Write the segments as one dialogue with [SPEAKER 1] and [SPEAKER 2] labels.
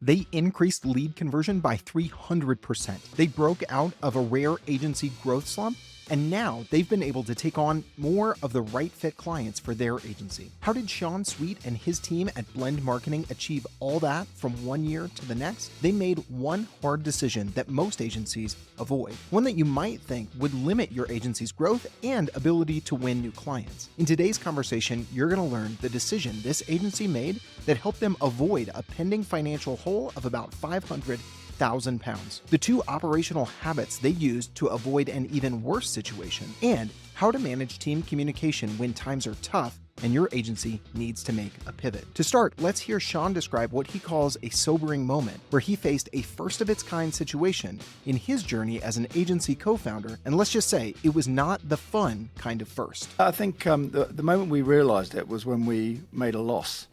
[SPEAKER 1] They increased lead conversion by 300%. They broke out of a rare agency growth slump, and now they've been able to take on more of the right fit clients for their agency. How did Sean Sweet and his team at Blend Marketing achieve all that from one year to the next? They made one hard decision that most agencies avoid, one that you might think would limit your agency's growth and ability to win new clients. In today's conversation, you're going to learn the decision this agency made that helped them avoid a pending financial hole of about £500,000, the two operational habits they used to avoid an even worse situation, and how to manage team communication when times are tough and your agency needs to make a pivot. To start, let's hear Sean describe what he calls a sobering moment where he faced a first-of-its-kind situation in his journey as an agency co-founder, and let's just say it was not the fun kind of first.
[SPEAKER 2] I think the moment we realized it was when we made a loss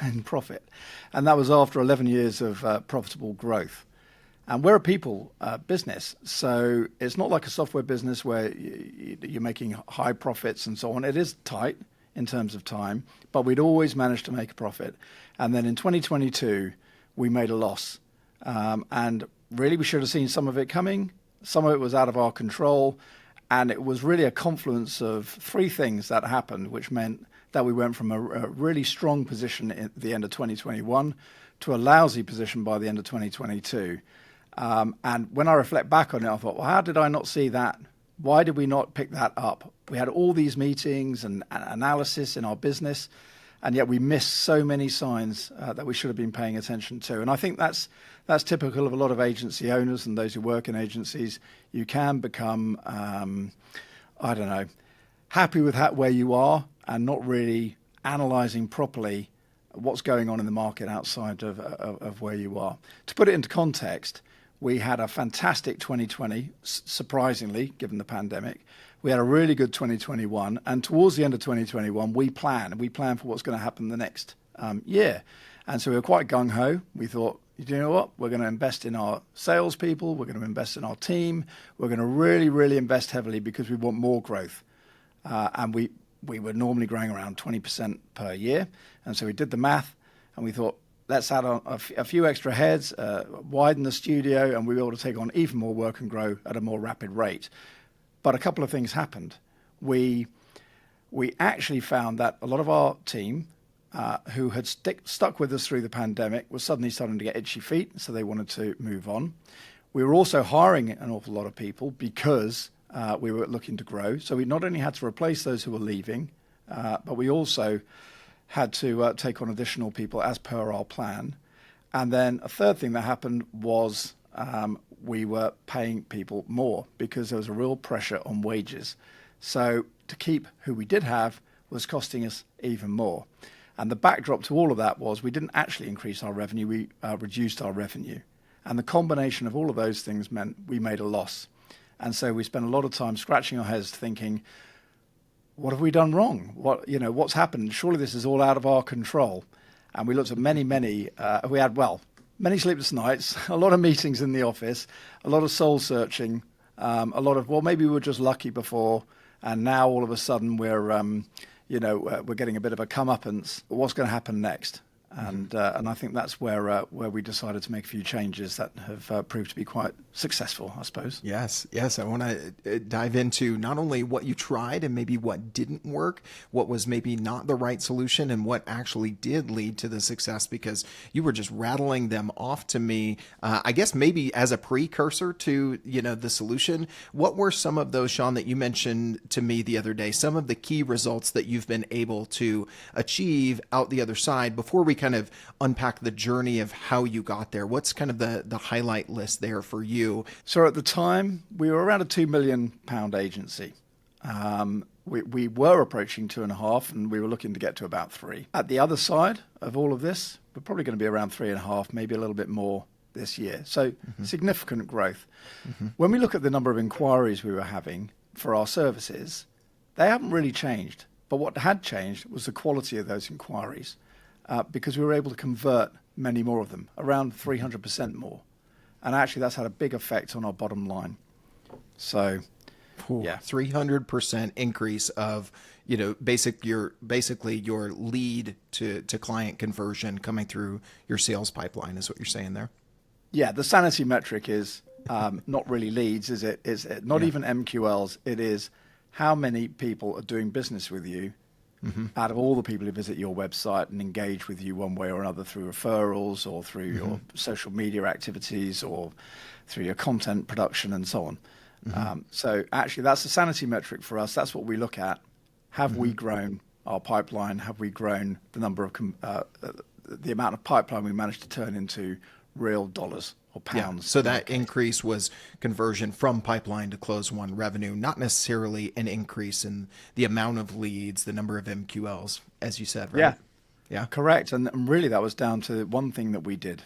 [SPEAKER 2] in profit, and that was after 11 years of profitable growth. And we're a people business, so it's not like a software business where you're making high profits and so on. It is tight in terms of time, but we'd always managed to make a profit. And then in 2022, we made a loss. And really, we should have seen some of it coming. Some of it was out of our control. And it was really a confluence of three things that happened, which meant that we went from a really strong position at the end of 2021 to a lousy position by the end of 2022. And when I reflect back on it, I thought, well, how did I not see that? Why did we not pick that up? We had all these meetings and analysis in our business, and yet we missed so many signs that we should have been paying attention to. And I think that's typical of a lot of agency owners and those who work in agencies. You can become, happy with where you are and not really analyzing properly what's going on in the market outside of where you are. To put it into context, we had a fantastic 2020, surprisingly, given the pandemic. We had a really good 2021. And towards the end of 2021, we planned for what's going to happen the next year. And so we were quite gung-ho. We thought, you know what? We're going to invest in our salespeople. We're going to invest in our team. We're going to really, really invest heavily because we want more growth. And we were normally growing around 20% per year. And so we did the math and we thought, let's add on a few extra heads, widen the studio, and we were able to take on even more work and grow at a more rapid rate. But a couple of things happened. We actually found that a lot of our team who had stuck with us through the pandemic was suddenly starting to get itchy feet, so they wanted to move on. We were also hiring an awful lot of people because we were looking to grow. So we not only had to replace those who were leaving, but we also had to take on additional people as per our plan. And then a third thing that happened was we were paying people more because there was a real pressure on wages. So to keep who we did have was costing us even more. And the backdrop to all of that was we didn't actually increase our revenue, we reduced our revenue. And the combination of all of those things meant we made a loss. And so we spent a lot of time scratching our heads thinking, what have we done wrong? What's happened? Surely this is all out of our control. And we looked at many sleepless nights, a lot of meetings in the office, a lot of soul searching, a lot of, maybe we were just lucky before, and now all of a sudden we're getting a bit of a comeuppance. What's going to happen next? And I think that's where we decided to make a few changes that have proved to be quite successful, I suppose.
[SPEAKER 1] Yes. I want to dive into not only what you tried and maybe what didn't work, what was maybe not the right solution, and what actually did lead to the success, because you were just rattling them off to me, I guess maybe as a precursor to, the solution. What were some of those, Sean, that you mentioned to me the other day, some of the key results that you've been able to achieve out the other side before we kind of unpack the journey of how you got there? What's kind of the highlight list there for you?
[SPEAKER 2] So at the time, we were around a £2 million agency. We were approaching 2.5, and we were looking to get to about 3. At the other side of all of this, we're probably going to be around 3.5, maybe a little bit more this year. So significant growth. When we look at the number of inquiries we were having for our services, they haven't really changed. But what had changed was the quality of those inquiries. Because we were able to convert many more of them, around 300% more. And actually that's had a big effect on our bottom line. So Yeah.
[SPEAKER 1] 300% increase of, basically your lead to client conversion coming through your sales pipeline is what you're saying there.
[SPEAKER 2] Yeah, the sanity metric is not really leads, is it? It's not
[SPEAKER 1] Yeah.
[SPEAKER 2] even MQLs. It is how many people are doing business with you out of all the people who visit your website and engage with you one way or another through referrals or through your social media activities or through your content production and so on. So actually, that's the sanity metric for us. That's what we look at. Have we grown our pipeline? Have we grown the number of the amount of pipeline we managed to turn into real dollars or pounds?
[SPEAKER 1] So that increase was conversion from pipeline to close one revenue, not necessarily an increase in the amount of leads, the number of MQLs, as you said, right?
[SPEAKER 2] Yeah,
[SPEAKER 1] Yeah.
[SPEAKER 2] correct. And really, that was down to one thing that we did.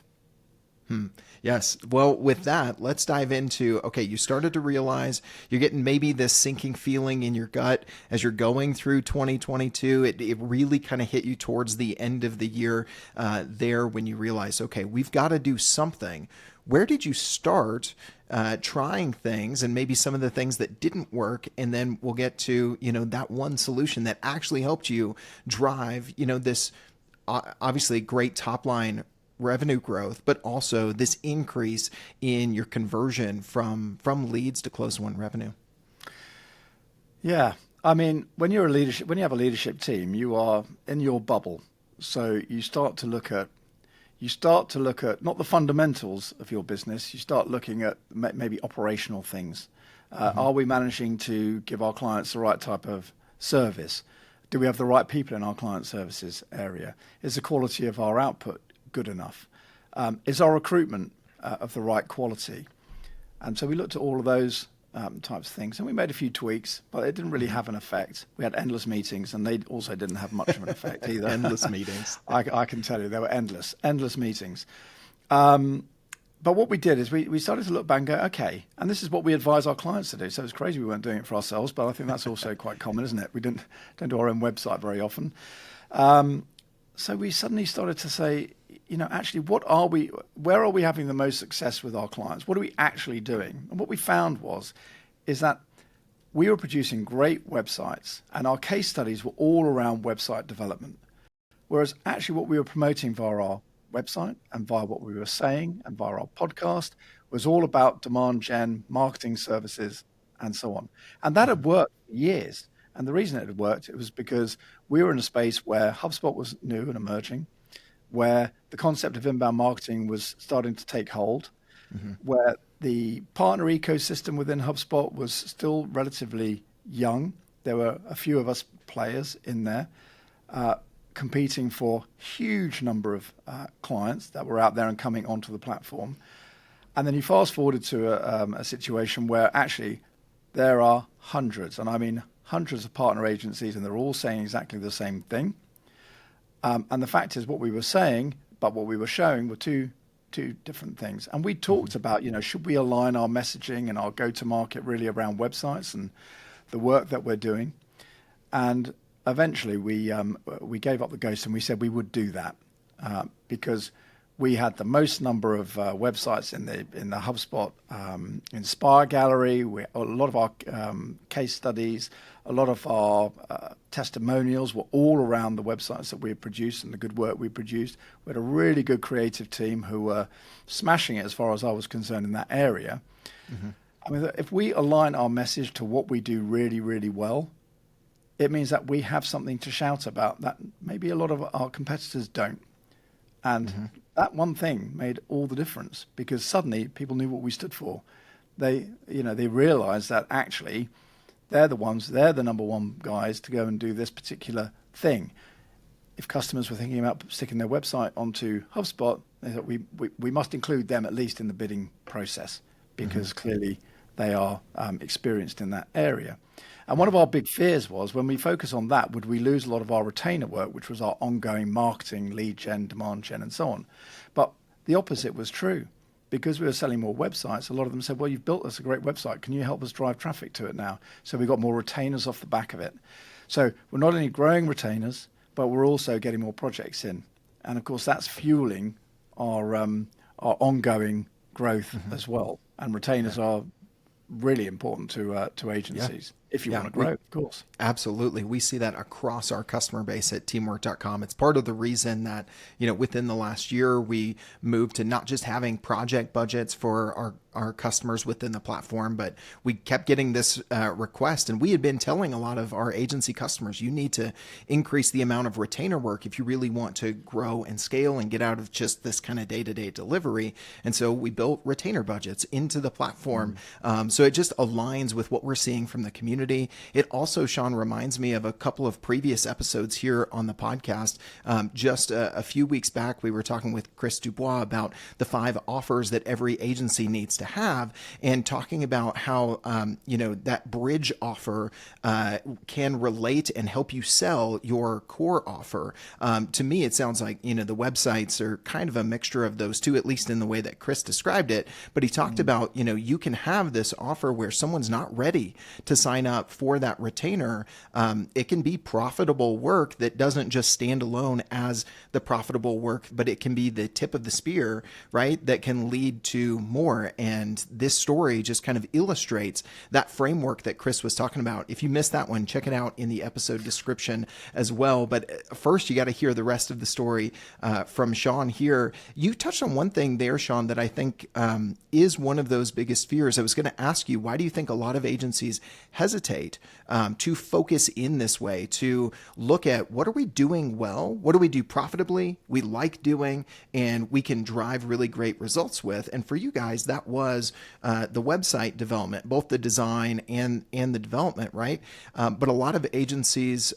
[SPEAKER 1] Yes. Well, with that, let's dive into, okay, you started to realize you're getting maybe this sinking feeling in your gut as you're going through 2022. It really kind of hit you towards the end of the year there when you realize, okay, we've got to do something. Where did you start trying things and maybe some of the things that didn't work? And then we'll get to, that one solution that actually helped you drive, this obviously great top line revenue growth, but also this increase in your conversion from leads to close one revenue.
[SPEAKER 2] Yeah, I mean, when you have a leadership team, you are in your bubble. So you start to look at not the fundamentals of your business. You start looking at maybe operational things. Are we managing to give our clients the right type of service? Do we have the right people in our client services area? Is the quality of our output good enough? Is our recruitment of the right quality? And so we looked at all of those types of things, and we made a few tweaks, but it didn't really have an effect. We had endless meetings, and they also didn't have much of an effect either.
[SPEAKER 1] Endless meetings.
[SPEAKER 2] I can tell you, they were endless meetings. But what we did is we started to look back and go, okay, and this is what we advise our clients to do. So it's crazy we weren't doing it for ourselves, but I think that's also quite common, isn't it? We don't do our own website very often. So we suddenly started to say, actually, where are we having the most success with our clients? What are we actually doing? And what we found is that we were producing great websites, and our case studies were all around website development. Whereas actually what we were promoting via our website and via what we were saying and via our podcast was all about demand gen, marketing services, and so on. And that had worked for years. And the reason it had worked, it was because we were in a space where HubSpot was new and emerging, where the concept of inbound marketing was starting to take hold, where the partner ecosystem within HubSpot was still relatively young. There were a few of us players in there competing for huge number of clients that were out there and coming onto the platform. And then you fast forwarded to a situation where actually there are hundreds, and I mean hundreds of partner agencies, and they're all saying exactly the same thing. And the fact is, what we were saying, but what we were showing were two different things. And we talked about, should we align our messaging and our go-to-market really around websites and the work that we're doing? And eventually, we gave up the ghost and we said we would do that because we had the most number of websites in the HubSpot Inspire Gallery. A lot of our case studies, a lot of our testimonials were all around the websites that we had produced and the good work we produced. We had a really good creative team who were smashing it as far as I was concerned in that area. I mean, if we align our message to what we do really, really well, it means that we have something to shout about that maybe a lot of our competitors don't. And that one thing made all the difference because suddenly people knew what we stood for. They realized that actually they're the number one guys to go and do this particular thing. If customers were thinking about sticking their website onto HubSpot, they thought we must include them at least in the bidding process because clearly they are experienced in that area. And one of our big fears was when we focus on that, would we lose a lot of our retainer work, which was our ongoing marketing, lead gen, demand gen, and so on. But the opposite was true. Because we were selling more websites, a lot of them said, well, you've built us a great website. Can you help us drive traffic to it now? So we got more retainers off the back of it. So we're not only growing retainers, but we're also getting more projects in. And of course, that's fueling our ongoing growth as well. And retainers are really important to agencies if you want to grow, of course.
[SPEAKER 1] Absolutely. We see that across our customer base at teamwork.com. It's part of the reason that, within the last year, we moved to not just having project budgets for our customers within the platform, but we kept getting this request. And we had been telling a lot of our agency customers, you need to increase the amount of retainer work if you really want to grow and scale and get out of just this kind of day-to-day delivery. And so we built retainer budgets into the platform. So it just aligns with what we're seeing from the community. It also, Sean, reminds me of a couple of previous episodes here on the podcast. Just a few weeks back, we were talking with Chris Dubois about the 5 offers that every agency needs to have, and talking about how, that bridge offer can relate and help you sell your core offer. To me, it sounds like, the websites are kind of a mixture of those two, at least in the way that Chris described it. But he talked about, you can have this offer where someone's not ready to sign up for that retainer. It can be profitable work that doesn't just stand alone as the profitable work, but it can be the tip of the spear, right? That can lead to more. And this story just kind of illustrates that framework that Chris was talking about. If you missed that one, check it out in the episode description as well. But first, you got to hear the rest of the story from Sean here. You touched on one thing there, Sean, that I think is one of those biggest fears. I was going to ask you, why do you think a lot of agencies hesitate to focus in this way, to look at what are we doing well, what do we do profitably, we like doing, and we can drive really great results with? And for you guys, that was the website development, both the design and the development, right? But a lot of agencies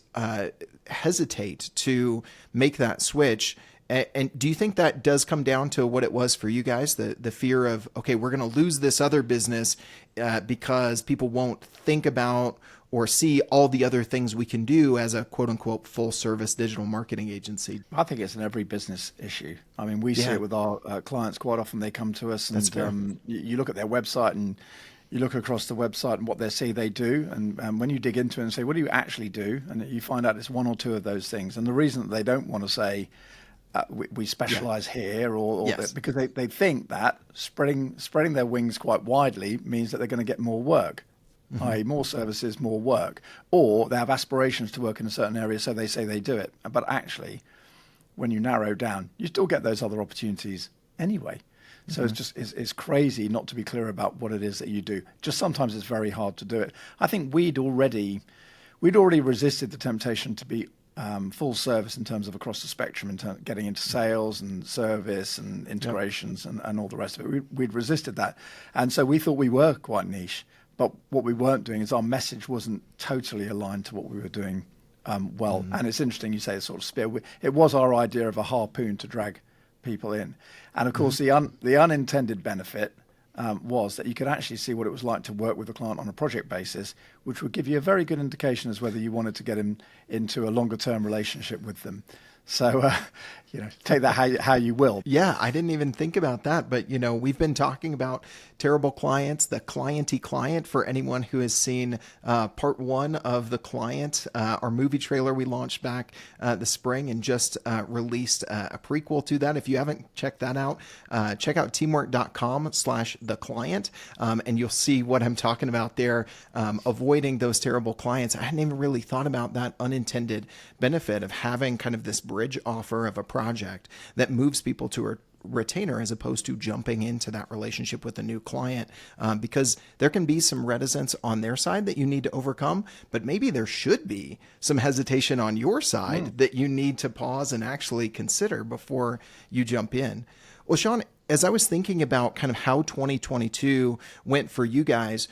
[SPEAKER 1] hesitate to make that switch. And do you think that does come down to what it was for you guys, the fear of, okay, we're going to lose this other business because people won't think about or see all the other things we can do as a quote unquote full service digital marketing agency?
[SPEAKER 2] I think it's an every business issue. I mean, we see it with our clients quite often. They come to us and you look at their website and you look across the website and what they say they do. And when you dig into it and say, what do you actually do? And you find out it's one or two of those things. And the reason that they don't want to say, we specialize here, or because they think that spreading their wings quite widely means that they're going to get more work, i.e. more services, more work, or they have aspirations to work in a certain area, so they say they do it. But actually, when you narrow down, you still get those other opportunities anyway. So it's crazy not to be clear about what it is that you do. Just sometimes it's very hard to do it. I think we'd already resisted the temptation to be full service in terms of across the spectrum, in terms of getting into sales and service and integrations and all the rest of it. We'd resisted that. And so we thought we were quite niche, but what we weren't doing is our message wasn't totally aligned to what we were doing well. And it's interesting you say it's sort of spear. It was our idea of a harpoon to drag people in. And of course, the unintended benefit was that you could actually see what it was like to work with a client on a project basis, which would give you a very good indication as whether you wanted to get him into a longer term relationship with them. So, take that how you will.
[SPEAKER 1] Yeah, I didn't even think about that. But, we've been talking about terrible clients, the clienty client, for anyone who has seen part 1 of The Client, our movie trailer we launched back the spring and just released a prequel to that. If you haven't checked that out, check out teamwork.com/theclient, and you'll see what I'm talking about there, avoiding those terrible clients. I hadn't even really thought about that unintended benefit of having kind of this bridge offer of a project that moves people to a retainer as opposed to jumping into that relationship with a new client, because there can be some reticence on their side that you need to overcome, but maybe there should be some hesitation on your side that you need to pause and actually consider before you jump in. Well, Sean, as I was thinking about kind of how 2022 went for you guys,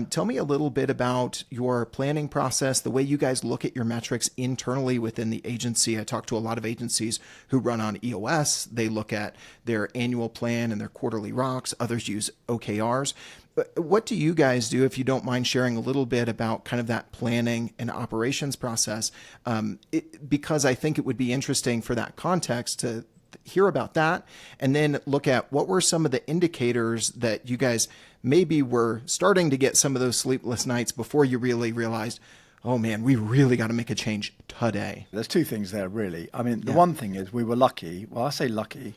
[SPEAKER 1] tell me a little bit about your planning process, the way you guys look at your metrics internally within the agency. I talk to a lot of agencies who run on EOS. They look at their annual plan and their quarterly rocks. Others use OKRs. What do you guys do, if you don't mind sharing a little bit about kind of that planning and operations process? Because I think it would be interesting for that context to hear about that, and then look at what were some of the indicators that you guys maybe were starting to get some of those sleepless nights before you really realized, oh man, we really got to make a change today.
[SPEAKER 2] There's two things there, really. I mean, the one thing is we were lucky. Well, I say lucky.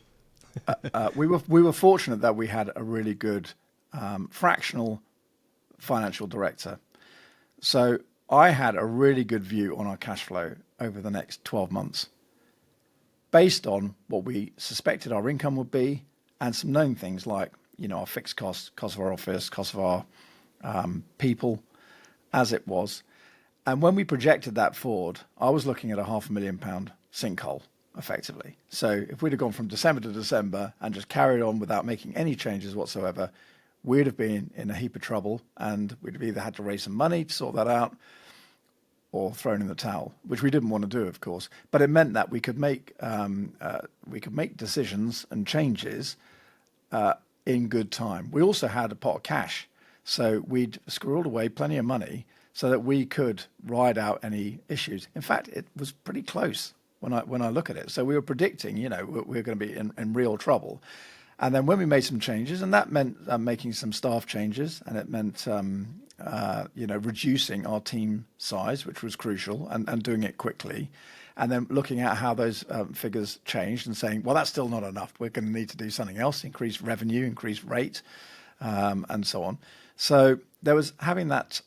[SPEAKER 2] We were fortunate that we had a really good fractional financial director. So I had a really good view on our cash flow over the next 12 months based on what we suspected our income would be and some known things like, our fixed costs, cost of our office, cost of our people as it was. And when we projected that forward, I was looking at a £500,000 sinkhole effectively. So if we'd have gone from December to December and just carried on without making any changes whatsoever, we'd have been in a heap of trouble, and we'd have either had to raise some money to sort that out or thrown in the towel, which we didn't want to do, of course. But it meant that we could make decisions and changes in good time. We also had a pot of cash, so we'd squirreled away plenty of money so that we could ride out any issues. In fact, it was pretty close when I look at it. So we were predicting, we were going to be in real trouble. And then when we made some changes, and that meant making some staff changes, and it meant reducing our team size, which was crucial, and doing it quickly, and then looking at how those figures changed and saying, well, that's still not enough. We're going to need to do something else, increase revenue, increase rate, and so on. So there was having that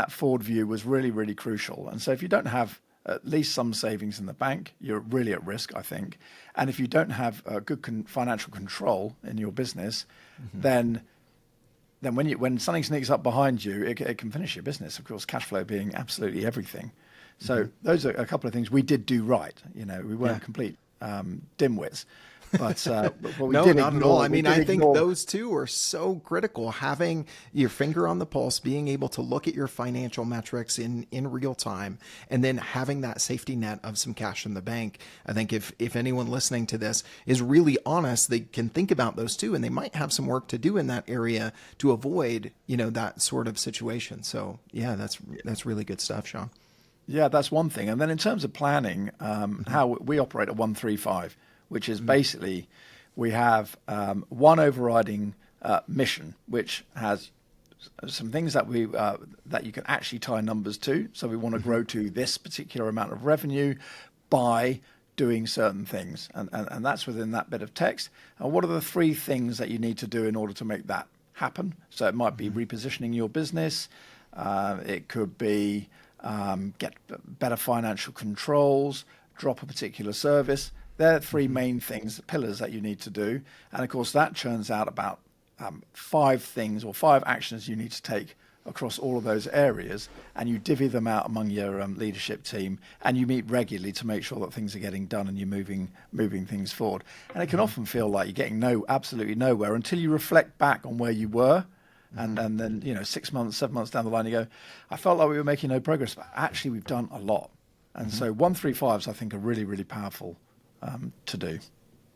[SPEAKER 2] forward view was really, really crucial. And so if you don't have at least some savings in the bank, you're really at risk, I think. And if you don't have good financial control in your business, then when something sneaks up behind you, it can finish your business. Of course, cash flow being absolutely everything. So those are a couple of things we did do right. We weren't complete dimwits. But we
[SPEAKER 1] no,
[SPEAKER 2] did
[SPEAKER 1] not
[SPEAKER 2] ignore,
[SPEAKER 1] at all. I mean, I think those two are so critical. Having your finger on the pulse, being able to look at your financial metrics in real time, and then having that safety net of some cash in the bank. I think if anyone listening to this is really honest, they can think about those two, and they might have some work to do in that area to avoid, that sort of situation. So yeah, that's really good stuff, Sean.
[SPEAKER 2] Yeah, that's one thing. And then in terms of planning, how we operate at 135. Which is basically we have one overriding mission, which has some things that that you can actually tie numbers to. So we want to grow to this particular amount of revenue by doing certain things, and that's within that bit of text. And what are the 3 things that you need to do in order to make that happen? So it might be repositioning your business. It could be get better financial controls, drop a particular service. They're 3 main things, pillars that you need to do. And of course, that churns out about 5 things or 5 actions you need to take across all of those areas. And you divvy them out among your leadership team, and you meet regularly to make sure that things are getting done and you're moving things forward. And it can often feel like you're getting absolutely nowhere until you reflect back on where you were. And then, 6 months, 7 months down the line, you go, I felt like we were making no progress, but actually we've done a lot. And so 135s, I think, are really, really powerful to do.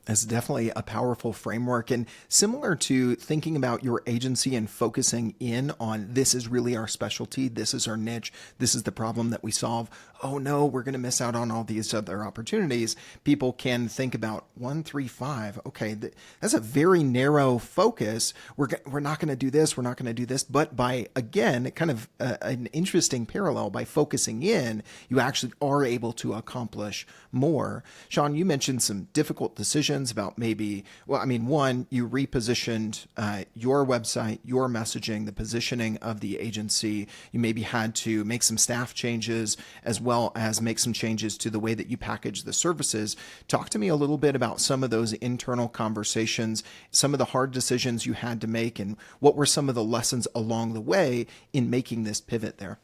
[SPEAKER 1] It's definitely a powerful framework, and similar to thinking about your agency and focusing in on this is really our specialty, this is our niche, this is the problem that we solve. Oh no, we're going to miss out on all these other opportunities. People can think about 135. Okay, that's a very narrow focus. We're not going to do this. We're not going to do this. But by, again, kind of an interesting parallel, by focusing in, you actually are able to accomplish more. Sean, you mentioned some difficult decisions about one, you repositioned your website, your messaging, the positioning of the agency. You maybe had to make some staff changes as well as make some changes to the way that you package the services. Talk to me a little bit about some of those internal conversations, some of the hard decisions you had to make, and what were some of the lessons along the way in making this pivot there?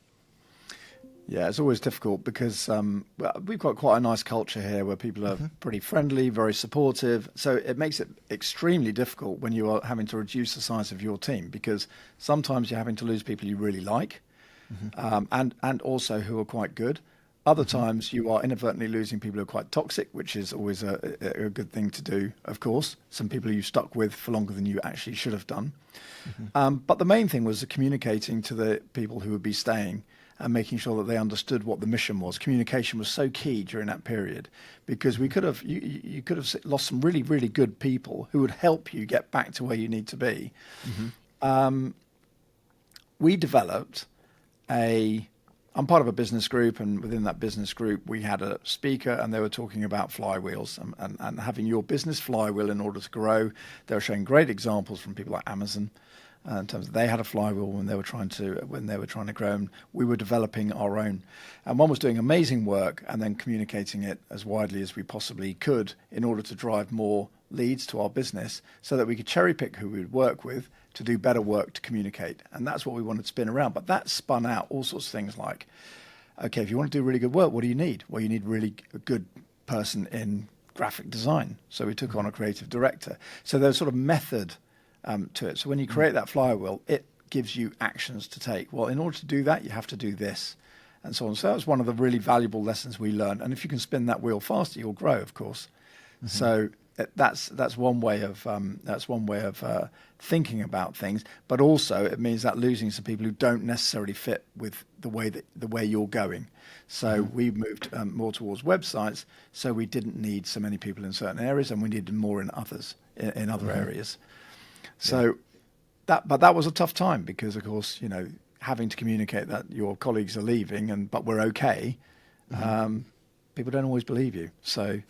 [SPEAKER 2] Yeah, it's always difficult because we've got quite a nice culture here where people are pretty friendly, very supportive. So it makes it extremely difficult when you are having to reduce the size of your team, because sometimes you're having to lose people you really like and also who are quite good. Other times you are inadvertently losing people who are quite toxic, which is always a good thing to do, of course. Some people you've stuck with for longer than you actually should have done. But the main thing was communicating to the people who would be staying and making sure that they understood what the mission was. Communication was so key during that period, because we could have you could have lost some really, really good people who would help you get back to where you need to be. We developed I'm part of a business group, and within that business group, we had a speaker, and they were talking about flywheels and having your business flywheel in order to grow. They were showing great examples from people like Amazon in terms of they had a flywheel when they were trying to grow, and we were developing our own. And one was doing amazing work and then communicating it as widely as we possibly could in order to drive more leads to our business so that we could cherry pick who we would work with to do better work to communicate. And that's what we wanted to spin around. But that spun out all sorts of things like, okay, if you want to do really good work, what do you need? Well, you need really a good person in graphic design. So we took on a creative director. So there's sort of method to it. So when you create that flywheel, it gives you actions to take. Well, in order to do that, you have to do this, and so on. So that was one of the really valuable lessons we learned. And if you can spin that wheel faster, you'll grow, of course. Mm-hmm. So that's one way of thinking about things. But also, it means that losing some people who don't necessarily fit with the way you're going. So we moved more towards websites. So we didn't need so many people in certain areas, and we needed more in others in other areas. So that was a tough time because, of course, having to communicate that your colleagues are leaving but we're okay, people don't always believe you. So,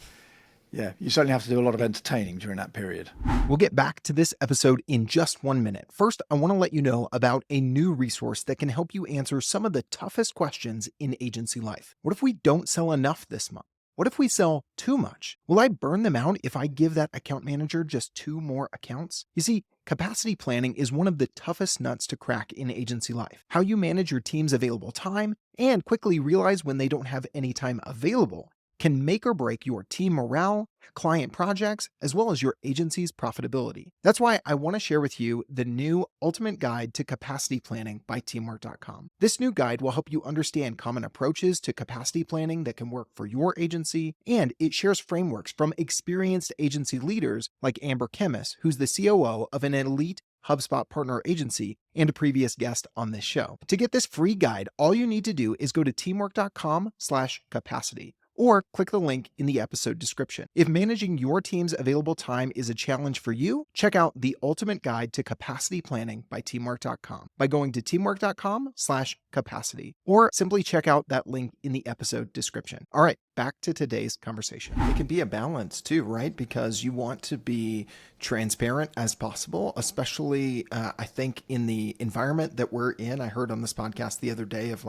[SPEAKER 2] yeah, you certainly have to do a lot of entertaining during that period.
[SPEAKER 1] We'll get back to this episode in just 1 minute. First, I want to let you know about a new resource that can help you answer some of the toughest questions in agency life. What if we don't sell enough this month? What if we sell too much? Will I burn them out if I give that account manager just 2 more accounts? You see, capacity planning is one of the toughest nuts to crack in agency life. How you manage your team's available time and quickly realize when they don't have any time available can make or break your team morale, client projects, as well as your agency's profitability. That's why I want to share with you the new Ultimate Guide to Capacity Planning by Teamwork.com. This new guide will help you understand common approaches to capacity planning that can work for your agency, and it shares frameworks from experienced agency leaders like Amber Kemmis, who's the COO of an elite HubSpot partner agency and a previous guest on this show. To get this free guide, all you need to do is go to teamwork.com/capacity. or click the link in the episode description. If managing your team's available time is a challenge for you, check out the Ultimate Guide to Capacity Planning by Teamwork.com by going to teamwork.com/capacity, or simply check out that link in the episode description. All right, back to today's conversation. It can be a balance too, right? Because you want to be transparent as possible, especially I think in the environment that we're in. I heard on this podcast the other day of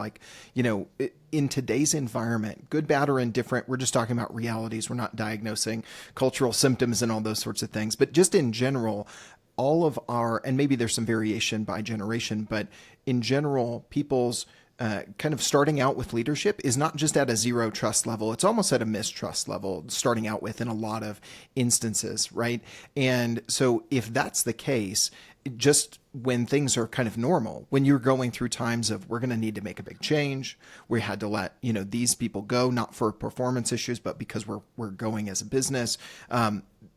[SPEAKER 1] in today's environment, good, bad, or indifferent, we're just talking about realities. We're not diagnosing cultural symptoms and all those sorts of things. But just in general, all of our, and maybe there's some variation by generation, but in general, people's kind of starting out with leadership is not just at a zero trust level. It's almost at a mistrust level, starting out with in a lot of instances, right? And so if that's the case, just when things are kind of normal, when you're going through times of we're going to need to make a big change, we had to let these people go, not for performance issues, but because we're going as a business,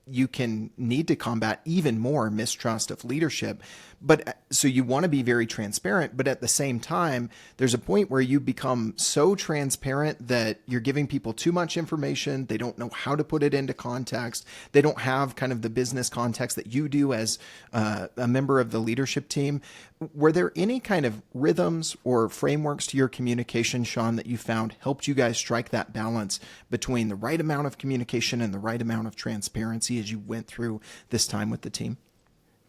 [SPEAKER 1] you can need to combat even more mistrust of leadership. But so you want to be very transparent, but at the same time, there's a point where you become so transparent that you're giving people too much information. They don't know how to put it into context. They don't have kind of the business context that you do as a member of the leadership team. Were there any kind of rhythms or frameworks to your communication, Sean, that you found helped you guys strike that balance between the right amount of communication and the right amount of transparency as you went through this time with the team?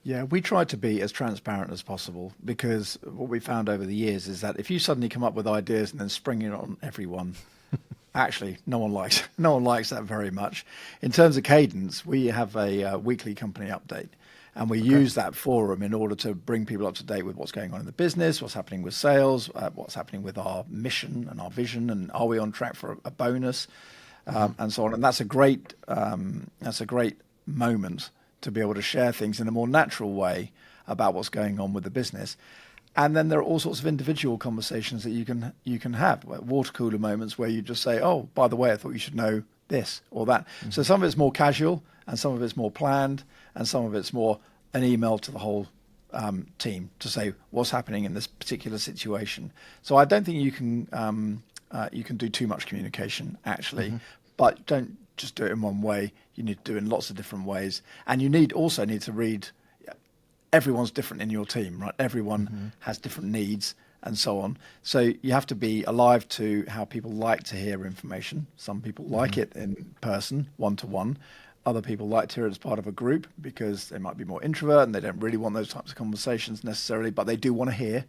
[SPEAKER 2] Yeah, we tried to be as transparent as possible, because what we found over the years is that if you suddenly come up with ideas and then spring it on everyone, actually, no one likes that very much. In terms of cadence, we have a weekly company update, and we use that forum in order to bring people up to date with what's going on in the business, what's happening with sales, what's happening with our mission and our vision, and are we on track for a bonus, and so on. And that's a great moment to be able to share things in a more natural way about what's going on with the business. And then there are all sorts of individual conversations that you can have, water cooler moments where you just say, oh, by the way, I thought you should know this or that. Mm-hmm. So some of it's more casual, and some of it's more planned, and some of it's more an email to the whole team to say what's happening in this particular situation. So I don't think you can do too much communication, actually, but don't just do it in one way. You need to do it in lots of different ways, and you also need to read. Everyone's different in your team, right? Everyone has different needs and so on. So you have to be alive to how people like to hear information. Some people like it in person, one-to-one. Other people like to hear it as part of a group because they might be more introvert and they don't really want those types of conversations necessarily, but they do want to hear.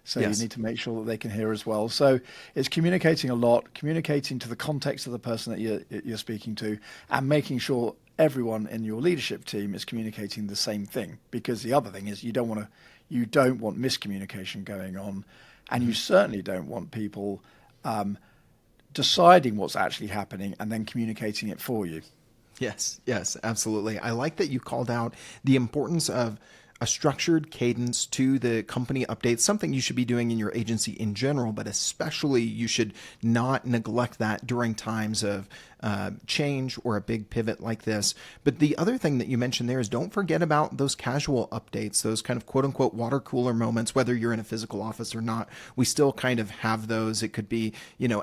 [SPEAKER 2] So
[SPEAKER 1] Yes.
[SPEAKER 2] you need to make sure that they can hear as well. So it's communicating a lot, communicating to the context of the person that you're speaking to, and making sure everyone in your leadership team is communicating the same thing. Because the other thing is you don't want miscommunication going on, and you certainly don't want people deciding what's actually happening and then communicating it for you.
[SPEAKER 1] Yes, yes, absolutely. I like that you called out the importance of a structured cadence to the company updates, something you should be doing in your agency in general, but especially you should not neglect that during times of change or a big pivot like this. But the other thing that you mentioned there is don't forget about those casual updates, those kind of quote unquote water cooler moments, whether you're in a physical office or not. We still kind of have those. It could be,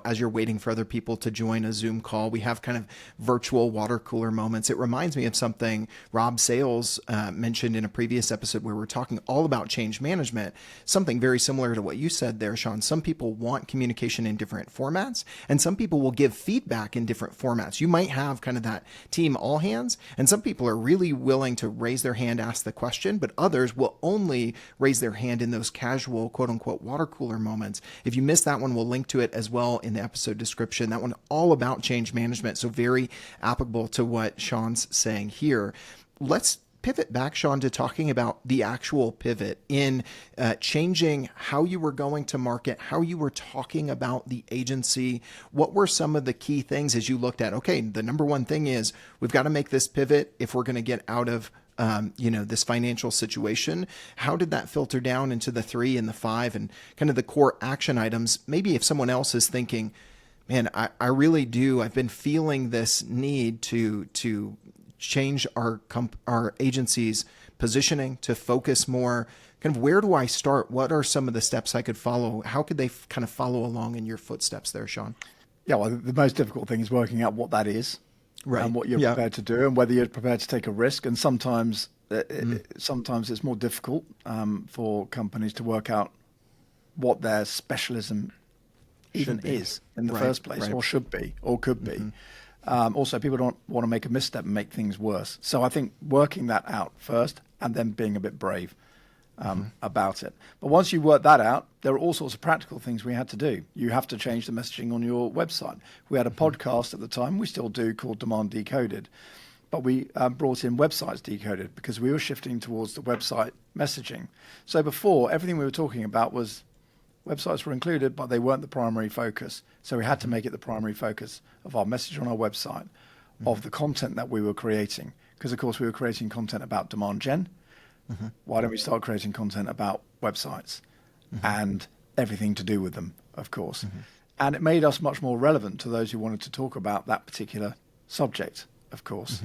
[SPEAKER 1] as you're waiting for other people to join a Zoom call, we have kind of virtual water cooler moments. It reminds me of something Rob Sales mentioned in a previous episode where we're talking all about change management, something very similar to what you said there, Sean. Some people want communication in different formats, and some people will give feedback in different formats. You might have kind of that team all hands, and some people are really willing to raise their hand, ask the question, but others will only raise their hand in those casual, quote unquote, water cooler moments. If you missed that one, we'll link to it as well in the episode description. That one all about change management, so very applicable to what Sean's saying here. Let's pivot back, Sean, to talking about the actual pivot in changing how you were going to market, how you were talking about the agency. What were some of the key things as you looked at, okay, the number one thing is we've got to make this pivot if we're going to get out of this financial situation. How did that filter down into the 3 and the 5 and kind of the core action items? Maybe if someone else is thinking, man, I really do, I've been feeling this need to change our agency's positioning to focus more. Kind of where do I start? What are some of the steps I could follow? How could they kind of follow along in your footsteps there, Sean?
[SPEAKER 2] Yeah, well, the most difficult thing is working out what that is,
[SPEAKER 1] right,
[SPEAKER 2] and what you're prepared to do, and whether you're prepared to take a risk. And sometimes it's more difficult for companies to work out what their specialism even is in the first place, or should be, or could be. Also, people don't want to make a misstep and make things worse. So I think working that out first and then being a bit brave about it. But once you work that out, there are all sorts of practical things we had to do. You have to change the messaging on your website. We had a podcast at the time, we still do, called Demand Decoded. But we brought in Websites Decoded because we were shifting towards the website messaging. So before, everything we were talking about was websites were included, but they weren't the primary focus. So we had to make it the primary focus of our message on our website, of the content that we were creating. Because, of course, we were creating content about demand gen. Why don't we start creating content about websites and everything to do with them, of course. And it made us much more relevant to those who wanted to talk about that particular subject, of course.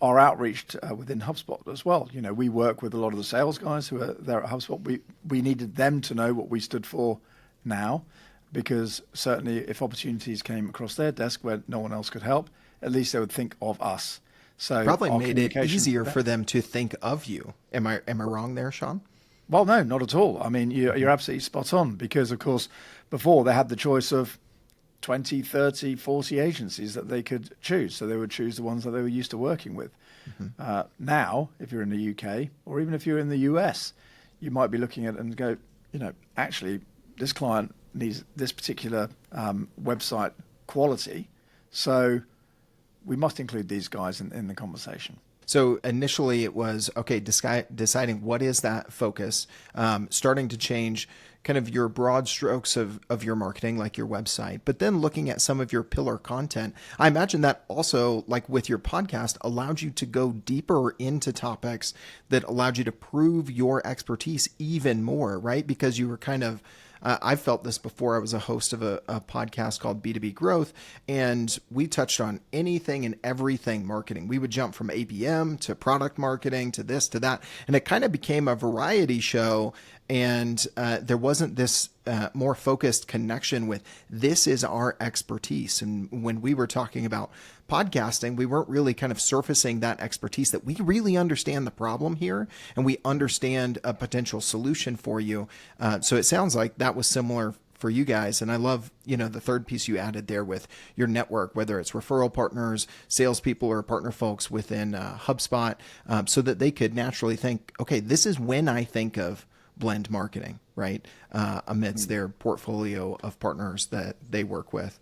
[SPEAKER 2] Our outreach within HubSpot as well. We work with a lot of the sales guys who are there at HubSpot. We needed them to know what we stood for now, because certainly if opportunities came across their desk where no one else could help, at least they would think of us. So
[SPEAKER 1] probably made it easier for them to think of you. Am I wrong there, Sean?
[SPEAKER 2] Well, no, not at all. I mean, you're absolutely spot on, because, of course, before they had the choice of 20, 30, 40 agencies that they could choose. So they would choose the ones that they were used to working with. Now, if you're in the UK, or even if you're in the US, you might be looking at it and go, actually, this client needs this particular website quality. So we must include these guys in the conversation.
[SPEAKER 1] So initially it was, okay, deciding what is that focus, starting to change kind of your broad strokes of your marketing, like your website, but then looking at some of your pillar content. I imagine that also, like with your podcast, allowed you to go deeper into topics that allowed you to prove your expertise even more, right? Because you were kind of, I've felt this before. I was a host of a podcast called B2B Growth, and we touched on anything and everything marketing. We would jump from ABM to product marketing to this to that, and it kind of became a variety show. And there wasn't this more focused connection with this is our expertise. And when we were talking about podcasting, we weren't really kind of surfacing that expertise that we really understand the problem here and we understand a potential solution for you. So it sounds like that was similar for you guys. And I love, the third piece you added there with your network, whether it's referral partners, salespeople, or partner folks within HubSpot, so that they could naturally think, okay, this is when I think of blend marketing, right? Amidst their portfolio of partners that they work with.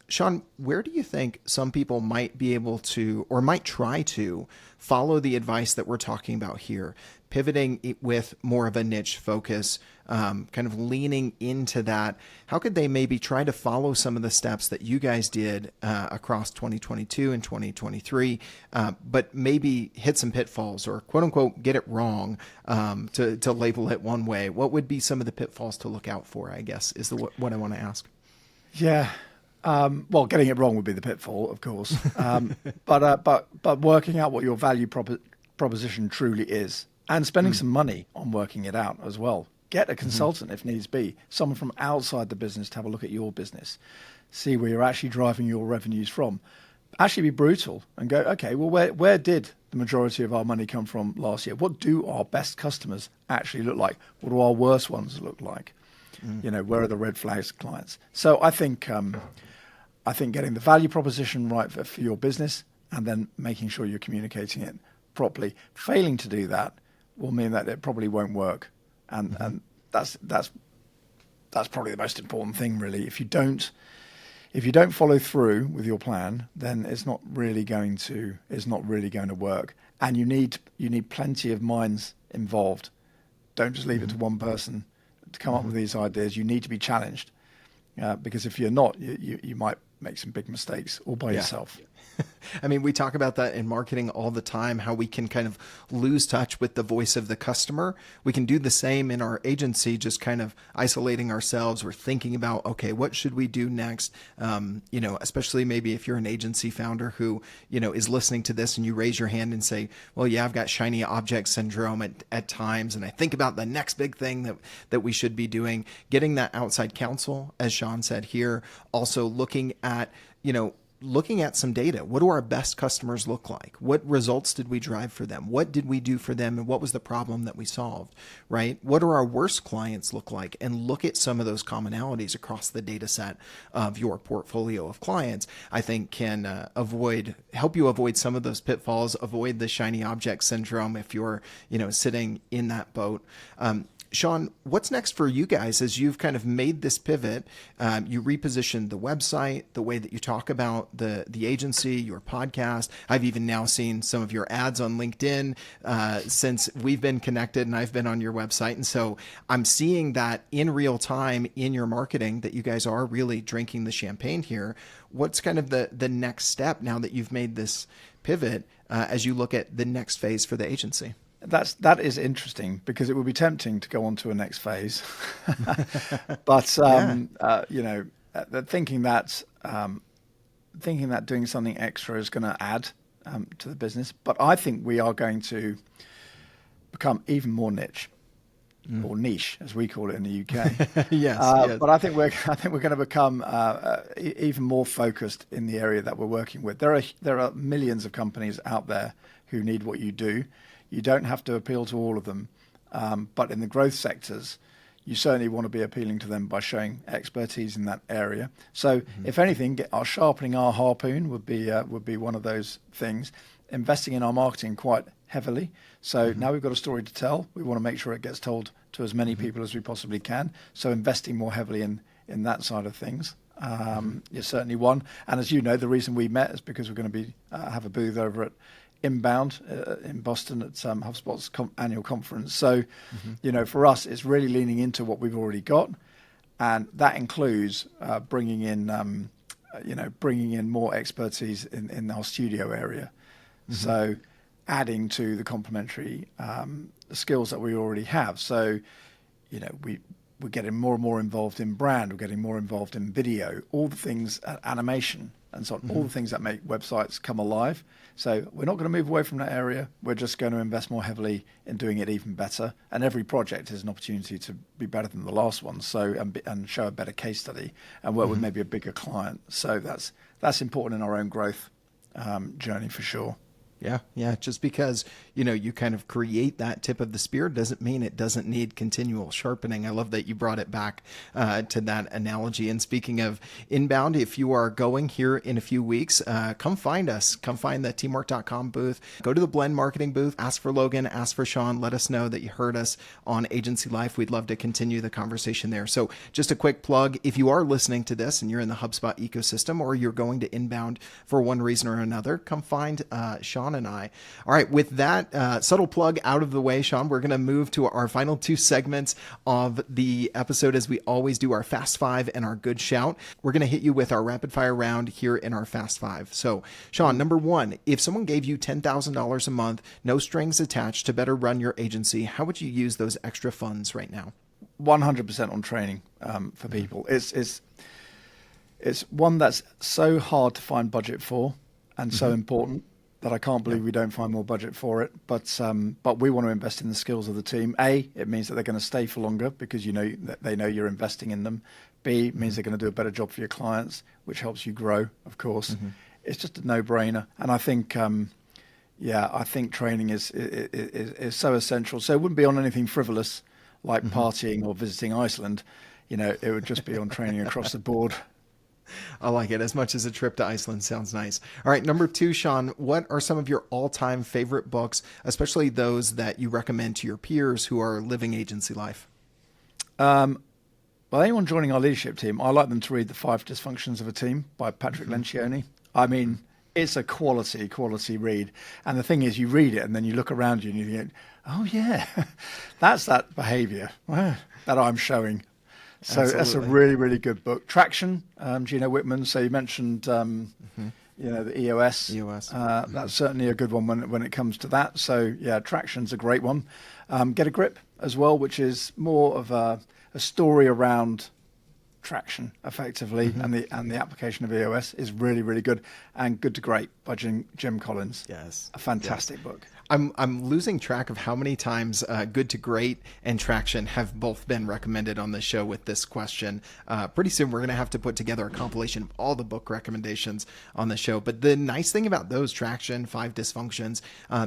[SPEAKER 1] Sean, where do you think some people might be able to, or might try to, follow the advice that we're talking about here, pivoting it with more of a niche focus, kind of leaning into that? How could they maybe try to follow some of the steps that you guys did across 2022 and 2023, but maybe hit some pitfalls or quote unquote get it wrong, to label it one way? What would be some of the pitfalls to look out for, I guess, is what I want to ask.
[SPEAKER 2] Yeah. Well, getting it wrong would be the pitfall, of course. But working out what your value proposition truly is, and spending some money on working it out as well. Get a consultant if needs be, someone from outside the business to have a look at your business, see where you're actually driving your revenues from. Actually be brutal and go, okay, well, where did the majority of our money come from last year? What do our best customers actually look like? What do our worst ones look like? Where are the red flags clients? So I think getting the value proposition right for your business, and then making sure you're communicating it properly. Failing to do that will mean that it probably won't work, and that's probably the most important thing, really. If you don't follow through with your plan, then it's not really going to work. And you need plenty of minds involved. Don't just leave it to one person to come up with these ideas. You need to be challenged, because if you're not, you might make some big mistakes all by yourself.
[SPEAKER 1] I mean, we talk about that in marketing all the time, how we can kind of lose touch with the voice of the customer. We can do the same in our agency, just kind of isolating ourselves. We're thinking about, okay, what should we do next? Especially maybe if you're an agency founder who, is listening to this and you raise your hand and say, well, yeah, I've got shiny object syndrome at times. And I think about the next big thing that we should be doing, getting that outside counsel, as Sean said here, also looking at some data. What do our best customers look like? What results did we drive for them? What did we do for them? And what was the problem that we solved, right? What do our worst clients look like? And look at some of those commonalities across the data set of your portfolio of clients, I think can help you avoid some of those pitfalls, avoid the shiny object syndrome if you're, sitting in that boat. Sean, what's next for you guys as you've kind of made this pivot? You repositioned the website, the way that you talk about the agency, your podcast. I've even now seen some of your ads on LinkedIn since we've been connected and I've been on your website. And so I'm seeing that in real time in your marketing that you guys are really drinking the champagne here. What's kind of the next step now that you've made this pivot as you look at the next phase for the agency?
[SPEAKER 2] That is interesting, because it would be tempting to go on to a next phase, but thinking that doing something extra is going to add to the business. But I think we are going to become even more niche, or niche, as we call it in the UK.
[SPEAKER 1] Yes.
[SPEAKER 2] But I think we're going to become even more focused in the area that we're working with. There are millions of companies out there who need what you do. You don't have to appeal to all of them, but in the growth sectors, you certainly want to be appealing to them by showing expertise in that area. So, if anything, sharpening our harpoon would be one of those things. Investing in our marketing quite heavily. So now we've got a story to tell. We want to make sure it gets told to as many people as we possibly can. So investing more heavily in that side of things is certainly one. And as you know, the reason we met is because we're going to be have a booth over at Inbound in Boston at HubSpot's annual conference. So, for us, it's really leaning into what we've already got, and that includes bringing in more expertise in our studio area. So, adding to the complementary skills that we already have. So, we're getting more and more involved in brand. We're getting more involved in video, all the things, animation, and so on, all the things that make websites come alive. So we're not going to move away from that area. We're just going to invest more heavily in doing it even better. And every project is an opportunity to be better than the last one. So and show a better case study and work with maybe a bigger client. So that's important in our own growth journey for sure.
[SPEAKER 1] Yeah. Just because, you kind of create that tip of the spear doesn't mean it doesn't need continual sharpening. I love that you brought it back to that analogy. And speaking of inbound, if you are going here in a few weeks, come find us. Come find the teamwork.com booth. Go to the Blend Marketing booth. Ask for Logan. Ask for Sean. Let us know that you heard us on Agency Life. We'd love to continue the conversation there. So just a quick plug. If you are listening to this and you're in the HubSpot ecosystem, or you're going to inbound for one reason or another, come find Sean and I. All right, with that subtle plug out of the way, Sean, we're going to move to our final two segments of the episode, as we always do, our Fast Five and our Good Shout. We're going to hit you with our rapid fire round here in our Fast Five. So, Sean, number one, if someone gave you $10,000 a month, no strings attached, to better run your agency, how would you use those extra funds right now?
[SPEAKER 2] 100% on training for people. It's one that's so hard to find budget for, and so important, that I can't believe we don't find more budget for it. But we want to invest in the skills of the team. A, it means that they're going to stay for longer because they know you're investing in them. B, it means they're going to do a better job for your clients, which helps you grow, of course. It's just a no-brainer. And I think, I think training is so essential. So it wouldn't be on anything frivolous like partying or visiting Iceland. It would just be on training across the board.
[SPEAKER 1] I like it. As much as a trip to Iceland sounds nice. All right, number two, Sean, what are some of your all-time favorite books, especially those that you recommend to your peers who are living agency life?
[SPEAKER 2] Well, anyone joining our leadership team, I like them to read The 5 Dysfunctions of a Team by Patrick Lencioni. I mean, it's a quality read. And the thing is, you read it and then you look around you and you think, oh yeah, that's that behavior that I'm showing. So Absolutely. That's a really, really good book. Traction, Gino Wickman. So you mentioned, the EOS. That's certainly a good one when it comes to that. So yeah, Traction's a great one. Get a Grip as well, which is more of a story around traction, effectively, and the application of EOS is really, really good. And Good to Great by Jim Collins.
[SPEAKER 1] Yes,
[SPEAKER 2] a fantastic book.
[SPEAKER 1] I'm losing track of how many times Good to Great and Traction have both been recommended on the show with this question. Pretty soon we're going to have to put together a compilation of all the book recommendations on the show. But the nice thing about those, Traction, 5 Dysfunctions,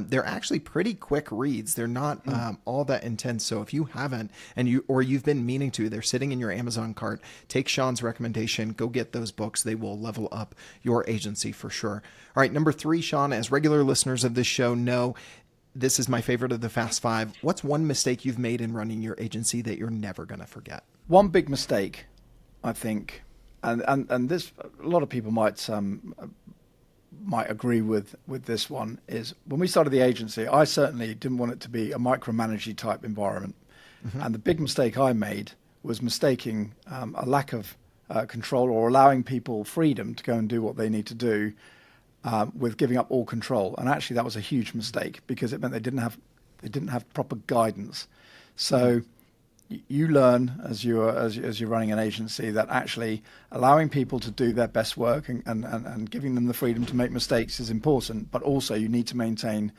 [SPEAKER 1] they're actually pretty quick reads. They're not all that intense. So if you haven't, you've been meaning to, they're sitting in your Amazon cart, take Sean's recommendation, go get those books. They will level up your agency for sure. All right, number 3, Sean, as regular listeners of this show know, this is my favorite of the Fast Five. What's one mistake you've made in running your agency that you're never going to forget?
[SPEAKER 2] One big mistake, I think, and this, a lot of people might agree with this one, is when we started the agency, I certainly didn't want it to be a micromanaging type environment. And the big mistake I made was mistaking a lack of control, or allowing people freedom to go and do what they need to do, with giving up all control. And actually that was a huge mistake, because it meant they didn't have proper guidance. So you learn as you're running an agency that actually allowing people to do their best work and giving them the freedom to make mistakes is important, but also you need to maintain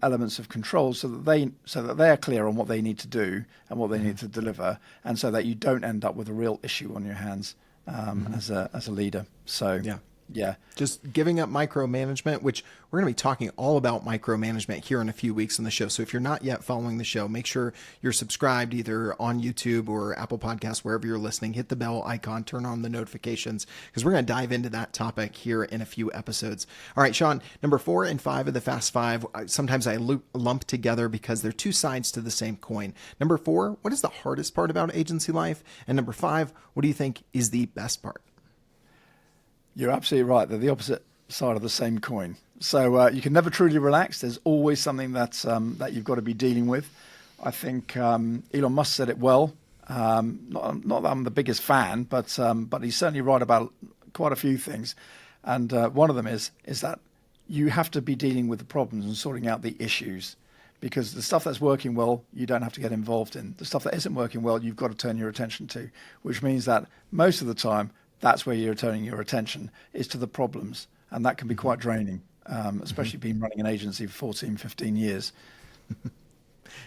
[SPEAKER 2] elements of control so that they are clear on what they need to do and what they need to deliver, and so that you don't end up with a real issue on your hands as a leader. So yeah.
[SPEAKER 1] Just giving up micromanagement, which we're going to be talking all about micromanagement here in a few weeks on the show. So if you're not yet following the show, make sure you're subscribed either on YouTube or Apple Podcasts, wherever you're listening. Hit the bell icon, turn on the notifications, because we're going to dive into that topic here in a few episodes. All right, Sean, number 4 and 5 of the Fast Five, sometimes I lump together because they're two sides to the same coin. Number 4, what is the hardest part about agency life? And number 5, what do you think is the best part?
[SPEAKER 2] You're absolutely right. They're the opposite side of the same coin. So you can never truly relax. There's always something that you've got to be dealing with. I think Elon Musk said it well. Not that I'm the biggest fan, but he's certainly right about quite a few things. And one of them is that you have to be dealing with the problems and sorting out the issues, because the stuff that's working well, you don't have to get involved in. The stuff that isn't working well, you've got to turn your attention to, which means that most of the time, that's where you're turning your attention, is to the problems. And that can be quite draining, especially being running an agency for 14, 15 years.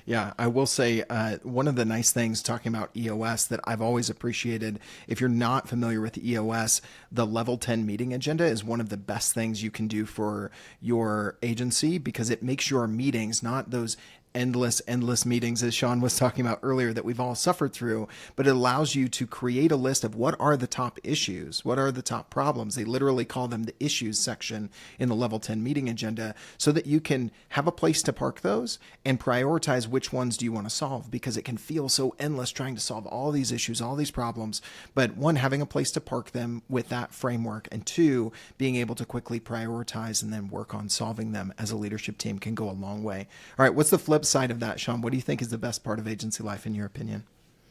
[SPEAKER 1] Yeah, I will say one of the nice things talking about EOS that I've always appreciated, if you're not familiar with EOS, the level 10 meeting agenda is one of the best things you can do for your agency because it makes your meetings not those endless meetings, as Sean was talking about earlier, that we've all suffered through, but it allows you to create a list of what are the top issues, what are the top problems. They literally call them the issues section in the level 10 meeting agenda so that you can have a place to park those and prioritize which ones do you want to solve, because it can feel so endless trying to solve all these issues, all these problems. But one, having a place to park them with that framework, and two, being able to quickly prioritize and then work on solving them as a leadership team can go a long way. All right, what's the flip side of that, Sean? What do you think is the best part of agency life in your opinion?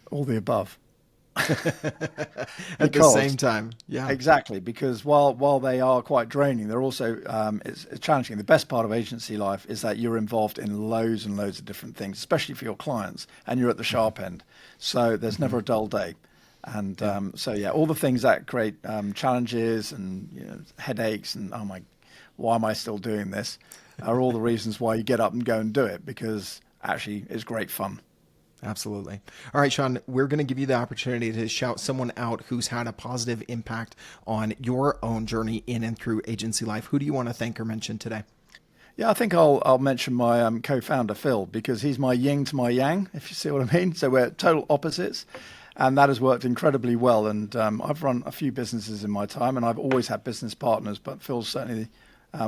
[SPEAKER 2] All the above.
[SPEAKER 1] At the same time. Yeah.
[SPEAKER 2] Exactly, because while they are quite draining, they're also it's challenging. The best part of agency life is that you're involved in loads and loads of different things, especially for your clients, and you're at the sharp end. So there's never a dull day. And all the things that create challenges and headaches and why am I still doing this, are all the reasons why you get up and go and do it, because actually it's great fun.
[SPEAKER 1] Absolutely. All right, Sean, we're going to give you the opportunity to shout someone out who's had a positive impact on your own journey in and through agency life. Who do you want to thank or mention today?
[SPEAKER 2] Yeah, I think I'll mention my co-founder, Phil, because he's my yin to my yang, if you see what I mean. So we're total opposites. And that has worked incredibly well. And I've run a few businesses in my time, and I've always had business partners, but Phil's certainly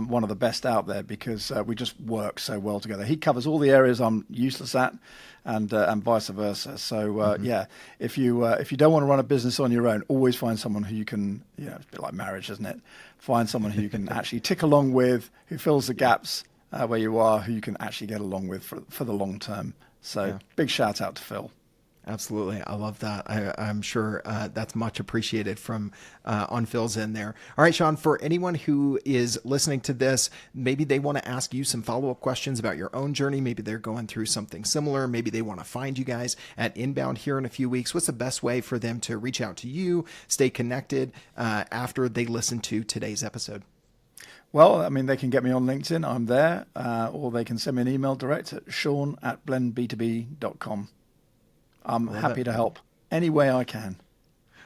[SPEAKER 2] one of the best out there because we just work so well together. He covers all the areas I'm useless at, and vice versa. So if you don't want to run a business on your own, always find someone who you can, it's a bit like marriage, isn't it? Find someone who you can actually tick along with, who fills the gaps where you are, who you can actually get along with for the long term. So big shout out to Phil.
[SPEAKER 1] Absolutely. I love that. I'm sure that's much appreciated from on Phil's end there. All right, Sean, for anyone who is listening to this, maybe they want to ask you some follow-up questions about your own journey. Maybe they're going through something similar. Maybe they want to find you guys at Inbound here in a few weeks. What's the best way for them to reach out to you, stay connected after they listen to today's episode?
[SPEAKER 2] Well, I mean, they can get me on LinkedIn. I'm there. Or they can send me an email direct at sean@blendb2b.com. I'm happy to help any way I can.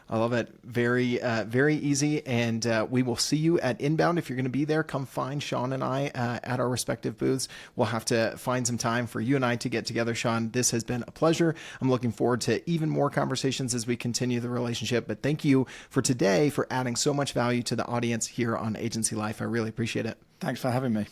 [SPEAKER 1] I love it. Very, very easy. And we will see you at Inbound. If you're going to be there, come find Sean and I at our respective booths. We'll have to find some time for you and I to get together, Sean. This has been a pleasure. I'm looking forward to even more conversations as we continue the relationship. But thank you for today for adding so much value to the audience here on Agency Life. I really appreciate it.
[SPEAKER 2] Thanks for having me.